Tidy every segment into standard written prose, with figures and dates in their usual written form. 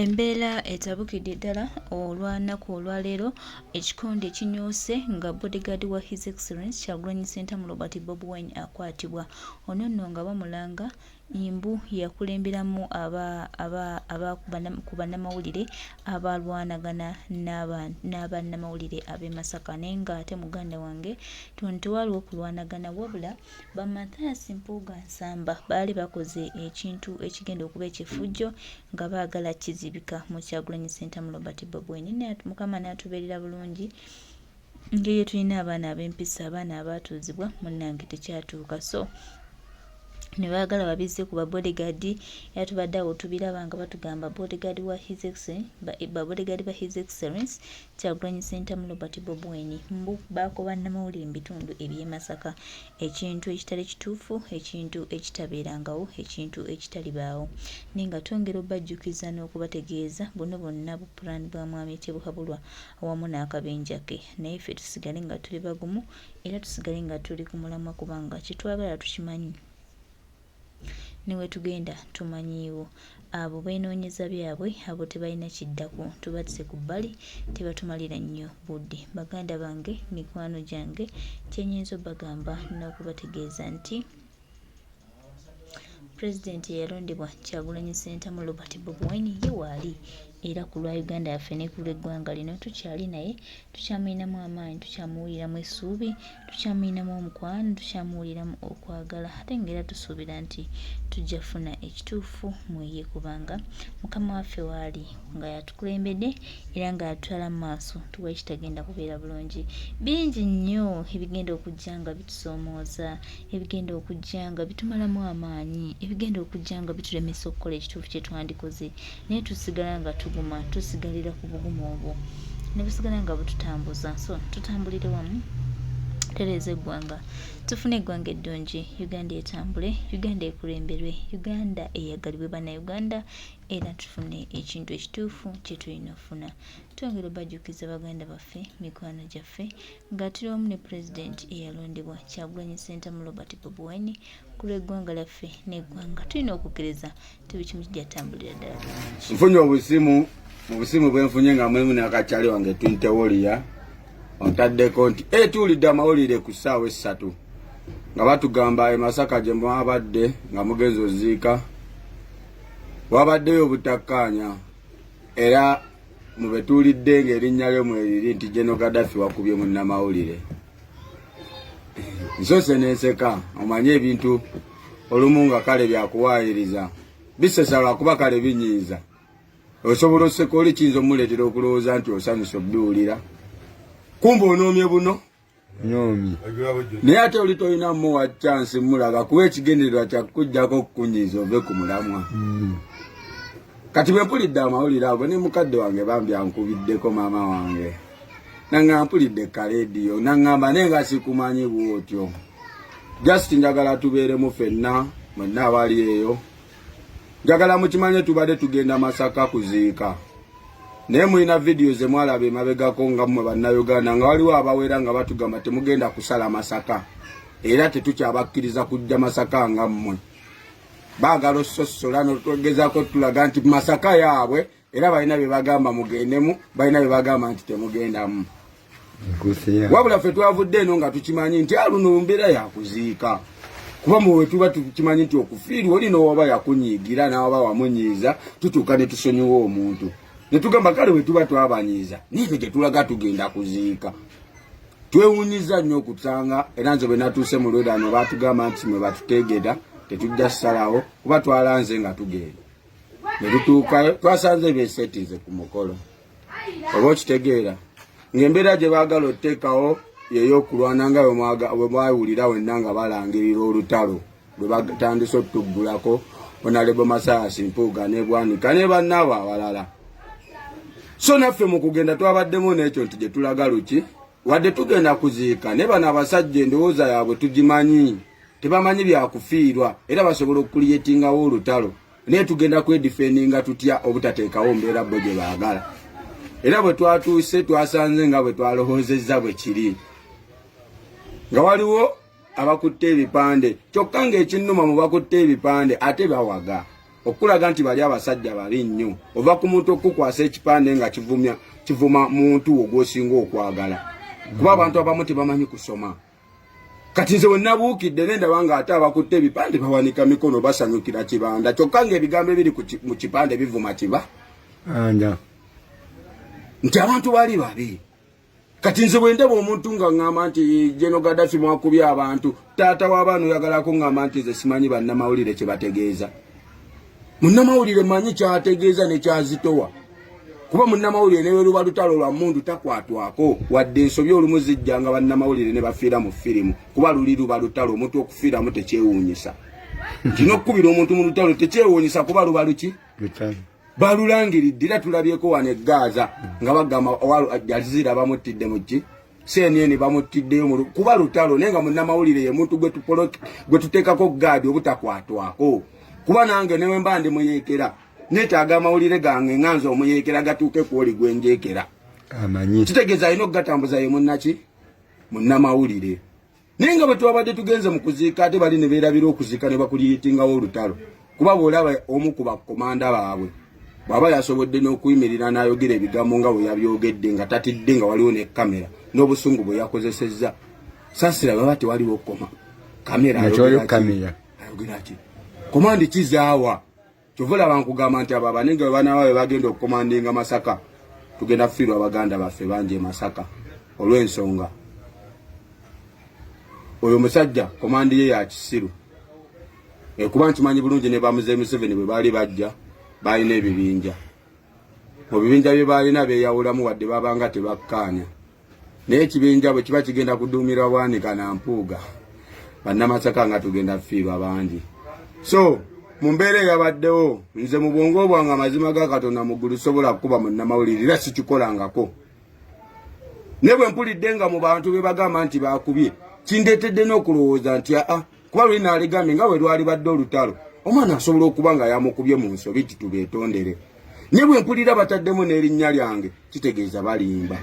Embeera etabukidde ddala olw'anaku olwaleero ekikonde ekinyoose nga bodyguard wa His Excellency Kyagulanyi Ssentamu Robert Bobi Wine akwatibwa. Ono nno nga bamulanga Imbu yakulemberamu ku bannamawulire abalwanagana n'abannamawulire ab'e Masaka naye ng'ate muganda wange tewaaliwo kulwanagana wabula ba Mathias Mpuuga Nsamba baali bakoze ekintu ekigenda okuba ekifujjo nga baagala kizibika mu Kyagulanyi Ssentamu Robert Bobi Wine. Mukama n'atubeerera bulungi ngeri tulina abaana ab'empisa abaana abaatuuzibwa munnange tekyatuuka so ne baagala babizze ku bodyguard era tubadde awo tubiraba nga batugamba bodyguard wa His Excellency Kyagulanyi Ssentamu Robert Bobi Wine mbu baako bannamawulire mu bitundu eby'e Masaka ekintu ekitali kituufu ekintu ekitabeerangawo ekintu ekitalibaawo naye nga twongera obajjukiza n'okubategeeza buno bonna bupulaani bwa mwami Tebuhabulwa awamu n'akabenja ke naye ffe tusigale nga tuli bagumu era tusigale nga tuli ku mulamwa kubanga kyetwagala tukimanyi niwe tugenda tumanyiiwo abo beenoonyeza byabwe abo tebalina kiddako tubatise ku bbali tebatumalira nnyo budde. Baganda bange mikwano gyange kyenyinza obagamba n'okubategeeza nti pulezidenti eyalondebwa Kyagulanyi Ssentamu Robert Bobi Wine ye waali era ku lwa Uganda yaffe ne ku lw'eggwanga lino tukyali naye tukyamuyinamu amaanyi tukyamuwuliramu essuubi tukyamuyinamu omukwano tukyamuwuliramu okwagala ate ng'era tusuubira nti tujja funa ekituufu mu ye kubanga mukama waffe waali nga yatukulembedde era nga yatutwala mu maaso tuwa ekitagenda kubeera bulungi. Bingi nnyo ebigenda okujja nga bitusoomooza ebigenda okujja nga bitumalamu amaanyi ebigenda okujja nga bitulemesa okukola ekituufu kye twandikoze naye tusigala nga tuguma tusigalira ku bugumu obwo ne busigala nga bututambuza so tutambulire wamu tereeza eggwanga tufune eggwanga eddungi Uganda etambule Uganda ekulemberwe Uganda eyagalibwe bannayuganda era tufune ekintu ekituufu kye tulina ofuna. Twongera obajjukiza baganda baffe mikwano gyaffe nga tuli wamu ne pulezidenti eyalondebwa Kyagulanyi Ssentamu Robert Bobi Wine ku lw'eggwanga lyaffe n'eggwanga tulina okukkiriza tubi kimu kijja tambulira ddala. Nfunye obusimu mu busimu bwenfunye nga mulimu n'akakyali wange Twinte Warrior ontaddeko nti tuwulidde amawulire ku ssaawa 3 nga batugamba e Masaka gye mwabadde nga mugenzi oziika wabaddeyo obutakkaanya era mu betuulidde ng'erinnya lyo mweriri nti General Gaddafi wakubye munnamawulire. Nsose n'enseka omanye ebintu olumu nga kale byakuwaayiriza bisesa lwakuba kale binyiiza osobola oseka oli kiyinza omuleetera okulowooza nti osanyusa obiwulira kumba onoomye buno nyomi naye ate oli tolina muwa chance mulaga kuba ekigendererwa kyakujjako okukunyiiza ove ku mulamwa. Kati bwe mpulidde amawulire ago ne mukadde wange bambi ankubiddeko maama wange nanga mpulidde kaleediyo nangamba naye nga sikumanyi bwotyo just njagala tubeeremu ffenna mwenna abali eyo njagala mukimanye tubadde tugenda Masaka kuziika naye mulina vidiyo ze mwalaba emabegako nga mmwe bannayuganda nga waliwo abawera nga batugamba temugenda kusala Masaka era tetukyabakkiriza kujja Masaka nga mmwe baagala ososola n'otwogezaako tulaga nti Masaka yaabwe era balina bye bagamba mugendemu balina bye bagamba nti temugendamu wabula ffe twavudde eno nga tukimanyi nti aluno mbeera yakuziika kuba muwe tuba tukimanyi nti okufiirwa olina oba yakunyiigira n'oba wamunyiiza tutuuka ne tusonyiwa omuntu ne tugamba kale bwe tuba twabanyiiza nife gye tulaga tugenda kuziika. Twewunyiza nnyo okutsanga era nze bwe natuuse mu lwedano baatugamba nti mwe batuteegera tetujja ssalawo kuba twalanze nga tugenda ne tutuukayo twasanze beesetize ku mukolo oba okitegeera ng'embeera gye baagala oteekawo yeyokulwana nga bwe mwawulira wenna nga balangirira olutalo lwe batandise otuggulako Honorable Mathias Mpuuga ne Bwanika ne bannaabo abalala. So naffe mu kugenda twabaddemu n'ekyo nti gye tulaga luki wadde tugenda kuziika ne bano abasajja endowooza yaabwe tugimanyi tebamanyi byakufiirwa era basobola okuliyetingawo olutalo naye tugenda kwedifendinga tutya obutateekawo mbeera bo gye baagala era bwe twatuuse twasanze nga bwe twalowoozezza bwe kiri nga waliwo abakutte ebipande kyokka ng'ekinnuma mu bakutte ebipande ate bawaga okulaga nti bali abasajja bali nnyo ova ku muntu okukwasa ekipande nga kivuma muntu ogwosinga okwagala kuba abantu abamu tebamanyi kusoma kati nze wennabuukidde nendaba nga ate abakutte ebipande bawanika mikono basanyukira kibanda kyokka ng'ebigambo ebiri mu kipande bivuma kiba nti abantu bali babi kati nze bwe ndaba omuntu nga ŋŋamba nti General Gaddafi mwakubye abantu taata w'abaana oyagalako ŋŋamba nti nze simanyi bannamawulire kye bategeeza munnamawulire manyi kyategeeza ne kyazitowa kuba munnamawulire newe luba lutalo lwa mundu takwatwako wadde ensobi olumu zijja nga bannamawulire ne bafiira mu firimu kuba luli luba lutalo omuntu okufiiramu tekyewuunyisa kino okukubira omuntu mu lutalo tekyewuunyisa kuba luba luki balulangiridde era tulabyeko wano eGaza nga bagamba Aljazeera bamuttidde mu ki CNN bamuttiddeyo kuba lutalo naye nga munnamawulire ye muntu gwe tuteekako gaadi obutakwatwako kuba nange newe mba ndi muyeekera neetaaga amawulire gange ŋŋanza omuyeekera gatuuke kwoli gwenjeekera kitegeeza alina okugatambuza ye munnaki munnamawulire naye nga bwe twabadde tugenze mu kuziika ate bali ne beerabira okuziika ne bakuliyitingawo olutalo kuba bw'olaba omu ku bakomanda baabwe bw'aba yasobodde n'okuyimirira n'ayogera ebigambo nga bwe yabyogedde nga tatidde nga waliwo ne kamera n'obusungu bwe yakozesezza saasira baba tewaliwo koma kamera ayogera ki komandi kizaawa kyovula bankugamba nti abo abanenge bwe banaba bwe bagenda okukomandinga Masaka tugenda kufiirwa abaganda baffe bangi e Masaka olw'ensonga oyo musajja komandi ye ya kisiru kuba nkimanyi bulungi ne bamuze Museveni bwe baali bajja balina ebibinja mu bibinja bye balina beeyawulamu wadde babanga tebakkaanya naye ekibinja bwe kiba kigenda kuduumira Bwanika na Mpuuga bannamasaka nga tugenda kufiirwa bangi so mu mbeera eyabaddewo nze mu bwongo bwange amazima ga Katonda muggulu sobola kukuba munnamawulire era sikikolangako ne bwe mpulidde nga mu bantu be bagamba nti bakubye kindeetedde n'okulowooza nti kuba luli naaligambe nga bwe lwali badde olutalo omwana asobola okuba nga yamukubye mu nsobi titubeetondere ne bwe mpulira bataddemu n'erinnya lyange kitegeeza balimba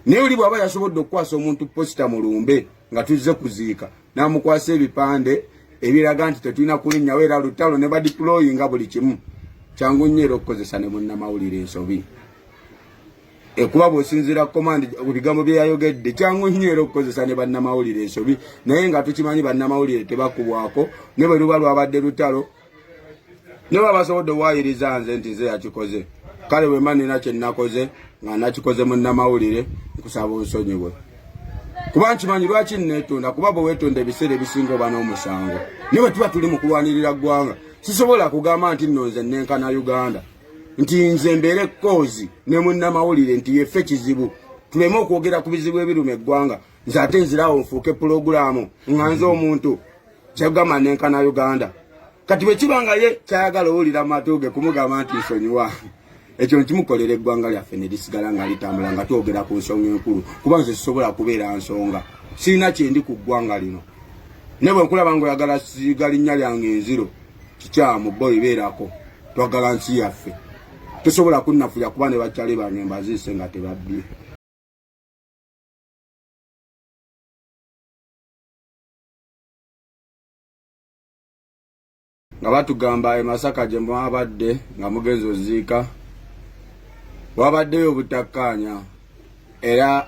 naye oli bw'aba yasobodde okukwasa omuntu posita mu lumbe nga tuzze kuziika n'amukwasa ebipande ebiraga nti tetulina kulinnyawo era lutalo ne badiployinga buli kimu kyangu nnyo era okukozesa ne munnamawulire ensobi kuba bw'osinziira komandi ebigambo bye yayogedde kyangu nnyo era okukozesa ne bannamawulire ensobi naye nga tukimanyi bannamawulire tebakubwako ne bwe luba lwabadde lutalo ne baba basobodde owaayiriza nze nti nze yakikoze kale bwe mba nina kye nnakoze nga nakikoze munnamawulire nkusaba onsonyiwe kuba nkimanyi lwaki nneetonda kuba bwe weetonda ebiseera ebisinga oba n'omusango ne bwe tuba tuli mu kulwanirira ggwanga sisobola kugamba nti nno nze nenkana Uganda nti nze mbeere kkoozi ne munnamawulire nti yeffe kizibu tuleme okwogera ku bizibu ebiruma eggwanga nze ate nzirawo nfuuke pulogulaamu ŋŋanze omuntu kyagamba nenkana Uganda kati bwe kiba nga ye kyayagala owulira mu matu ge kumugamba nti nsonyiwa ekyo nkimukolera eggwanga lyaffe ne lisigala nga litambula nga twogera ku nsonga enkulu kuba nze sisobola kubeera nsonga sirina kyendi ku ggwanga lino ne bwe nkulaba nga oyagala siga linnya lyange enziro kikyamu boyi beerako twagala nsi yaffe tosobola kunnafuya kuba ne bakyali bange mbaziise nga tebabbye nga batugamba e Masaka gye mwabadde nga mugenzi oziika wabaddeyo obutakkaanya era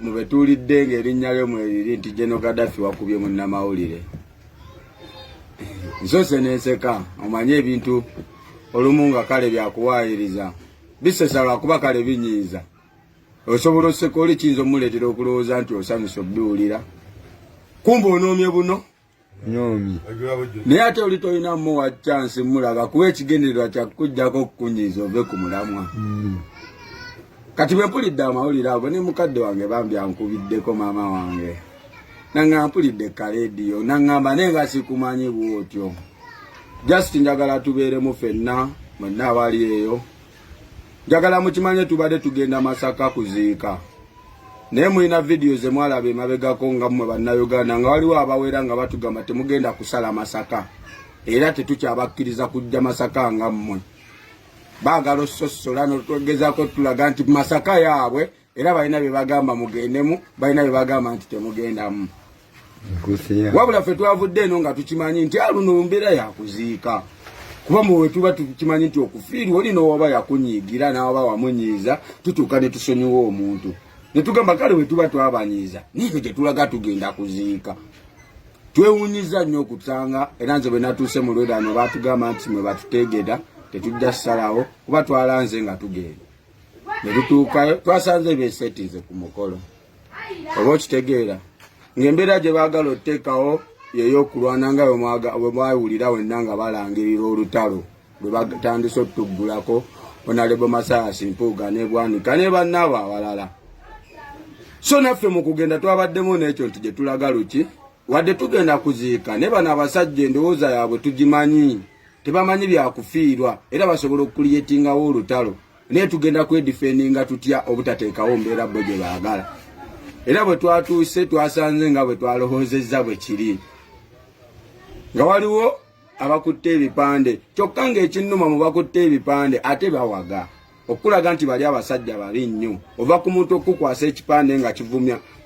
mu betuulidde ng'erinnya lyo mweriri nti General Gaddafi wakubye munnamawulire nsose n'enseka omanye ebintu olumu nga kale byakuwaayiriza bisesa lwakuba kale binyiiza osobola oseka oli kiyinza omuleetera okulowooza nti osanyusa obbiwulira kumba onoomye buno nyomi naye ate oli tolina muwa chansi mulaga kuba ekigendererwa kyakujjako okukunyiiza ove ku mulamwa kati bwe mpulidde amawulire ago ne mukadde wange bambi ankubiddeko maama wange nanga mpulidde kaleediyo nangamba naye nga sikumanyi bwotyo just njagala tubeeremu ffenna mwenna abali eyo njagala mukimanye tubadde tugenda Masaka kuziika naye mulina vidiyo ze mwalaba emabegako nga mmwe bannayuganda nga waliwo abawera nga batugamba temugenda kusala Masaka era tetukyabakkiriza kujja Masaka nga mmwe baagala ososola notwegezaako tulaga nti Masaka yaabwe era balina bye bagamba mugendemu balina bye bagamba nti temugendamu wabula ffe twavudde eno nga tukimanyi nti aluno mbeera yakuziika kuba mu wetuba tukimanyi nti okufiirwa oli n'owaba yakunyiigira n'awaba wamunyiiza tutuuka ne tusonyiwa omuntu ne tugamba kale wetuba twabanyiiza nife gye tulaga tugenda kuziika twewunyiza nnyo okusanga era nze bwe natuuse mu lweraano baatugamba nti mwe batuteegera tetujja ssalawo kuba twalanze nga tugenda ne tutuukayo twasanze beesetize ku mukolo oba okitegeera ng'embeera gye baagala oteekawo yeyokulwana nga bwe mwawulira wenna nga balangirira olutalo lwe batandise otuggulako Honorable Masasi Mpuuga ne Bwanika ne bannaabo abalala. So naffe mu kugenda twabaddemu n'ekyo nti gye tulaga luki wadde tugenda kuziika ne bano abasajja endowooza yaabwe tugimanyi tebamanyi byakufiirwa era basobola okuliyetingawo olutalo naye tugenda kwedifendinga tutya obutateekawo mbeera bo gye baagala era bwe twatuuse twasanze nga bwe twalowoozezza bwe kiri nga waliwo abakutte ebipande kyokka ng'ekinnuma mu bakutte ebipande ate bawaga okulaga nti bali abasajja babi nnyo ova ku muntu okukwasa ekipande nga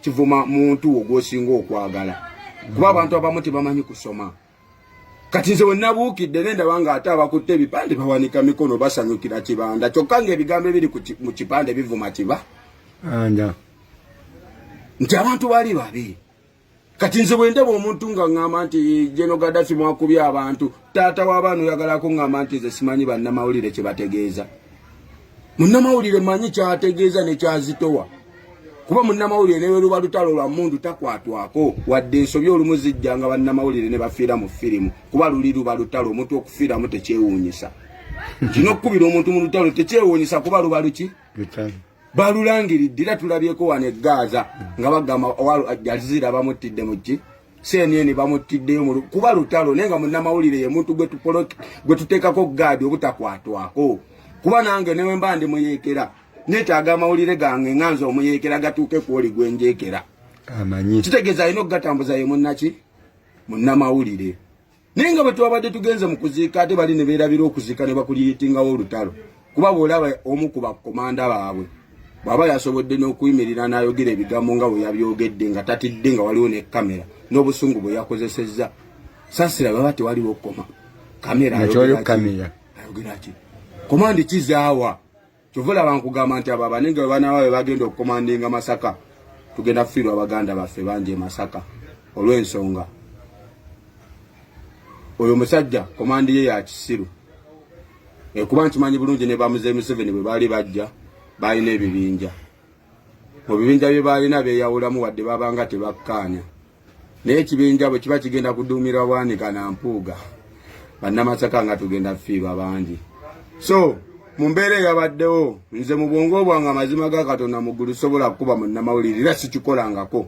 kivuma muntu ogwosinga okwagala kuba abantu abamu tebamanyi kusoma kati nze wennabuukidde nendaba nga ate abakutte ebipande bawanika mikono basanyukira kibanda kyokka ng'ebigambo ebiri mu kipande bivuma kiba nti abantu bali babi kati nze bwe ndaba omuntu nga ŋŋamba nti General Gaddafi mwakubye abantu taata w'abaana oyagalako ŋŋamba nti nze simanyi bannamawulire kye bategeeza munnamawulire manyi kyategeeza ne kyazitowa kuba munnamawulire ne luba lutalo lwa mundu takwatwako wadde ensobi olumu zijjanga bannamawulire ne bafiira mu firimu kuba luli luba lutalo omuntu okufiiramu tekyewuunyisa kino okukubira omuntu mu lutalo tekyewuunyisa kuba luba luki balulangiridde era tulabyeko wano eGaza nga bagamba Aljazeera bamutidde mu ki CNN bamutiddeyo kuba lutalo naye nga munnamawulire ye muntu gwe tuteekako gaadi obutakwatwako kuba nange newe mba ndi muyeekera neetaaga amawulire gange ŋŋanza omuyeekera gatuuke kwoli gwe njeekera kitegeeza alina okugatambuza ye munnaki munnamawulire naye nga bwe twabadde tugenze mu kuziika ate bali ne beerabira okuziika ne bakuliyitingawo olutalo kuba bw'olaba omu ku bakomanda baabwe bw'aba yasobodde n'okuyimirira n'ayogera ebigambo nga bwe yabyogedde nga tatidde nga waliwo ne kamera n'obusungu bwe yakozesezza saasira baba tewaliwo koma kamera ayogera ki komandi kizaawa kyovula bankugamba nti abo abanenge bwe banaaba bwe bagenda okukomandinga Masaka tugenda kufiirwa abaganda baffe bangi e Masaka olw'ensonga oyo musajja komandi ye ya kisiru kuba nkimanyi bulungi ne bamuze Museveni bwe baali bajja balina ebibinja mu bibinja bye balina beeyawulamu wadde babanga tebakkaanya naye ekibinja bwe kiba kigenda kuduumira Bwanika na Mpuuga bannamasaka nga tugenda kufiirwa bangi so mu mbeera eyabaddewo nze mu bwongo bwange amazima ga Katonda muggulu sobola kukuba munnamawulire era sikikolangako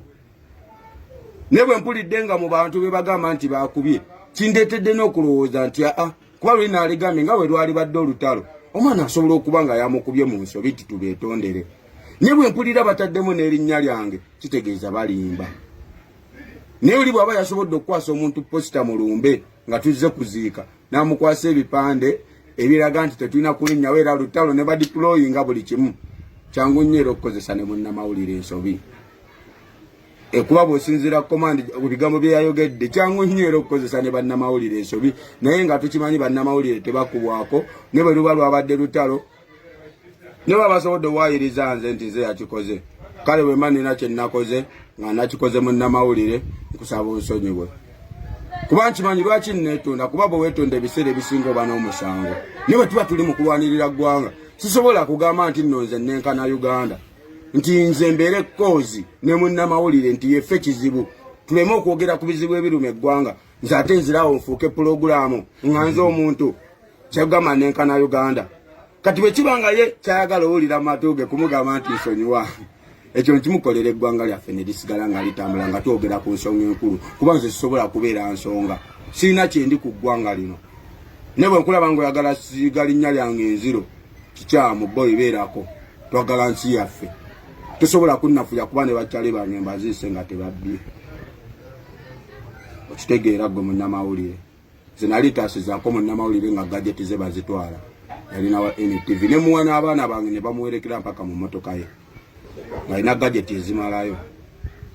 ne bwe mpulidde nga mu bantu be bagamba nti baakubye kindeetedde n'okulowooza nti kuba luli naaligambe nga bwe lwali badde olutalo omwana asobola okuba nga yamukubye mu nsobi titubeetondere ne bwe mpulira bataddemu n'erinnya lyange kitegeeza balimba naye oli bw'aba yasobodde okukwasa omuntu posita mu lumbe nga tuzze kuziika n'amukwasa ebipande ebiraga nti tetulina kulinnyawo era lutalo ne badiployinga buli kimu kyangu nnyo era okukozesa ne munnamawulire ensobi kuba bw'osinziira komandi ebigambo bye yayogedde kyangu nnyo era okukozesa ne bannamawulire ensobi naye nga tukimanyi bannamawulire tebakubwako ne bwe luba lwabadde lutalo ne baba basobodde owaayiriza nze nti nze yakikoze kale bwe mba nina kye nnakoze nga nakikoze munnamawulire nkusaba onsonyiwe kuba nkimanyi lwaki nneetonda kuba bwe weetonda ebiseera ebisinga oba n'omusango ne bwe tuba tuli mu kulwanirira ggwanga sisobola kugamba nti nno nze nenkana Uganda nti nze mbeere koozi ne munnamawulire nti yeffe kizibu tuleme okwogera ku bizibu ebiruma eggwanga nze ate nzirawo nfuuke pulogulaamu ŋŋanze omuntu kyagamba nenkana Uganda kati bwe kiba nga ye kyayagala owulira mu matu ge kumugamba nti nsonyiwa ekyo nkimukolera eggwanga lyaffe ne lisigala nga litambula nga twogera ku nsonga enkulu kuba nze sisobola kubeera nsonga sirina kyendi ku ggwanga lino ne bwe nkulaba nga oyagala siga linnya lyange enziro kikyamu bo ibeerako twagala nsi yaffe tosobola kunnafuya kuba ne bakyali bange mbaziise nga tebabbye okitegeera gwe munnamawulire nze nali taasizaako munnamawulire nga gajeti ze bazitwala yalinawa NTV ne muwa n'abaana bange ne bamuwerekera mpaka mu mmotoka ye ng'alina gajeti ezimalayo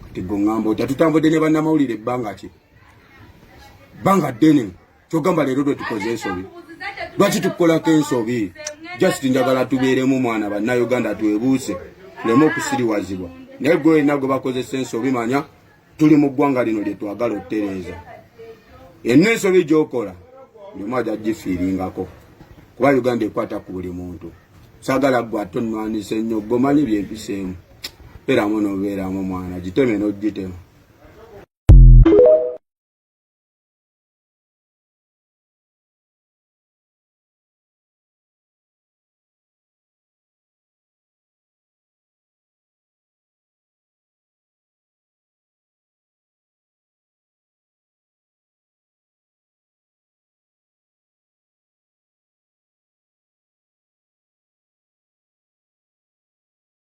kati gwe ŋŋamba otya tutambudde ne bannamawulire ebbanga ki bbanga ddene kyogamba leero lwe tukoze ensobi lwaki tukolako ensobi just njagala tubeeremu mwana bannayuganda twebuuse tuleme okusiriwazibwa naye gwe olina gwe bakozesa ensobi manya tuli mu ggwanga lino lye twagala otereeza yenna ensobi gy'okola ndimu ajja gifiiringako kuba Uganda ekwata ku buli muntu saagala gwe ate onnwanisa ennyo gwe omanyi byempiseemu beeramu n'obeeramu mwana giteme n'ogitema